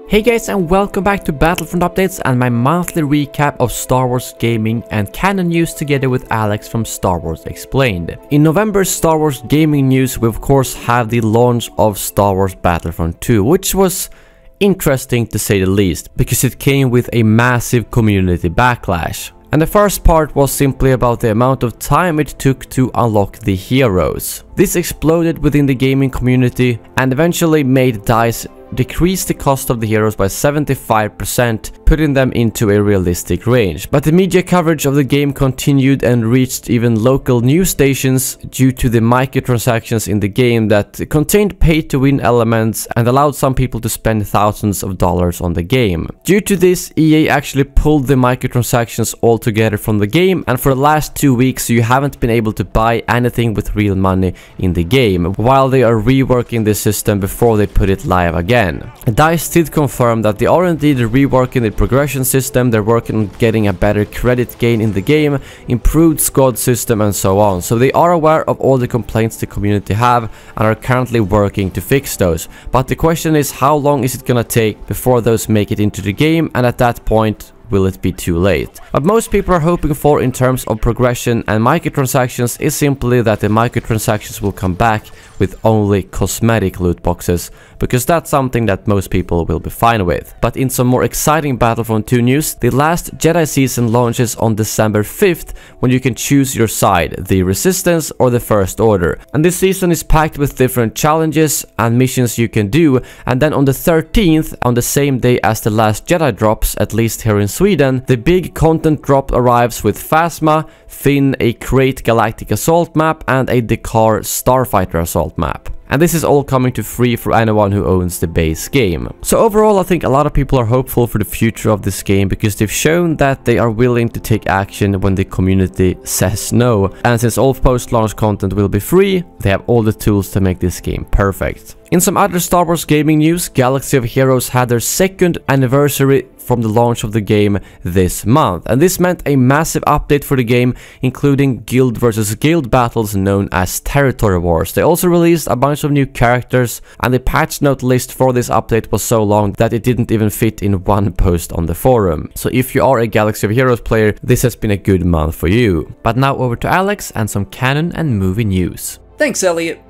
Hey guys, and welcome back to Battlefront Updates and my monthly recap of Star Wars gaming and Canon news together with Alex from Star Wars Explained. In November's Star Wars gaming news, we of course have the launch of Star Wars Battlefront 2, which was interesting to say the least, because it came with a massive community backlash. And the first part was simply about the amount of time it took to unlock the heroes. This exploded within the gaming community and eventually made DICE decrease the cost of the heroes by 75%, putting them into a realistic range. But the media coverage of the game continued and reached even local news stations due to the microtransactions in the game that contained pay-to-win elements and allowed some people to spend thousands of dollars on the game. Due to this, EA actually pulled the microtransactions altogether from the game, and for the last 2 weeks you haven't been able to buy anything with real money in the game, while they are reworking the system before they put it live again. DICE did confirm that they are indeed reworking the progression system, they're working on getting a better credit gain in the game, improved squad system and so on. So they are aware of all the complaints the community have and are currently working to fix those. But the question is, how long is it gonna take before those make it into the game, and at that point will it be too late? What most people are hoping for in terms of progression and microtransactions is simply that the microtransactions will come back with only cosmetic loot boxes, because that's something that most people will be fine with. But in some more exciting Battlefront 2 news, the last Jedi season launches on December 5th, when you can choose your side, the Resistance or the First Order. And this season is packed with different challenges and missions you can do, and then on the 13th, on the same day as the last Jedi drops, at least here in Sweden, the big content drop arrives with Phasma, Finn, a Crate Galactic Assault map and a Dakar Starfighter Assault map. And this is all coming to free for anyone who owns the base game. So overall, I think a lot of people are hopeful for the future of this game, because they've shown that they are willing to take action when the community says no. And since all post-launch content will be free, they have all the tools to make this game perfect. In some other Star Wars gaming news, Galaxy of Heroes had their 2nd anniversary from the launch of the game this month, and this meant a massive update for the game, including guild versus guild battles known as territory wars. They also released a bunch of new characters, and the patch note list for this update was so long that it didn't even fit in one post on the forum. So if you are a Galaxy of Heroes player, this has been a good month for you. But now over to Alex and some canon and movie news. Thanks, Elliot.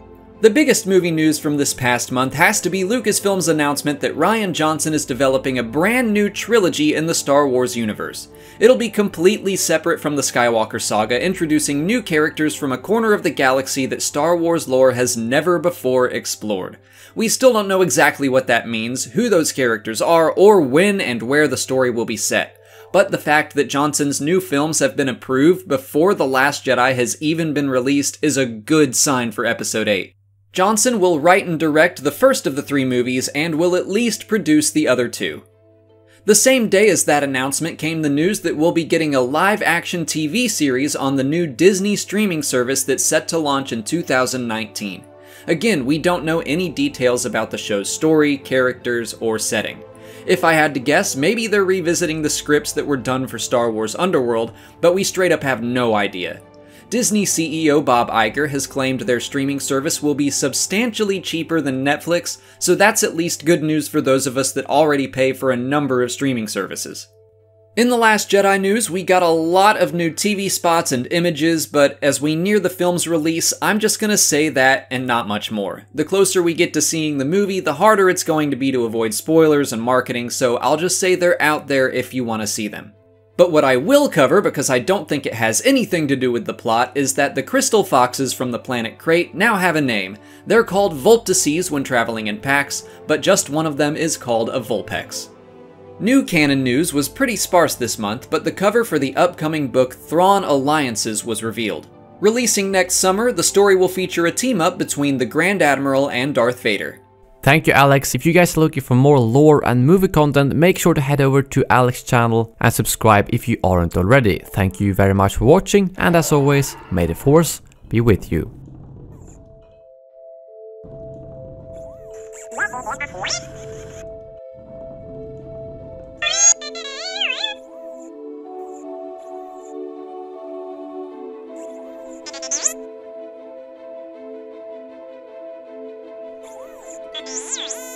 The biggest movie news from this past month has to be Lucasfilm's announcement that Rian Johnson is developing a brand new trilogy in the Star Wars universe. It'll be completely separate from the Skywalker saga, introducing new characters from a corner of the galaxy that Star Wars lore has never before explored. We still don't know exactly what that means, who those characters are, or when and where the story will be set. But the fact that Johnson's new films have been approved before The Last Jedi has even been released is a good sign for Episode 8. Johnson will write and direct the first of the 3 movies and will at least produce the other 2. The same day as that announcement came the news that we'll be getting a live-action TV series on the new Disney streaming service that's set to launch in 2019. Again, we don't know any details about the show's story, characters, or setting. If I had to guess, maybe they're revisiting the scripts that were done for Star Wars Underworld, but we straight up have no idea. Disney CEO Bob Iger has claimed their streaming service will be substantially cheaper than Netflix, so that's at least good news for those of us that already pay for a number of streaming services. In The Last Jedi news, we got a lot of new TV spots and images, but as we near the film's release, I'm just gonna say that and not much more. The closer we get to seeing the movie, the harder it's going to be to avoid spoilers and marketing, so I'll just say they're out there if you want to see them. But what I will cover, because I don't think it has anything to do with the plot, is that the crystal foxes from the planet Crate now have a name. They're called Vulptices when traveling in packs, but just one of them is called a Vulpex. New canon news was pretty sparse this month, but the cover for the upcoming book Thrawn Alliances was revealed. Releasing next summer, the story will feature a team-up between the Grand Admiral and Darth Vader. Thank you, Alex. If you guys are looking for more lore and movie content, make sure to head over to Alex's channel and subscribe if you aren't already. Thank you very much for watching, and as always, may the Force be with you. Yes.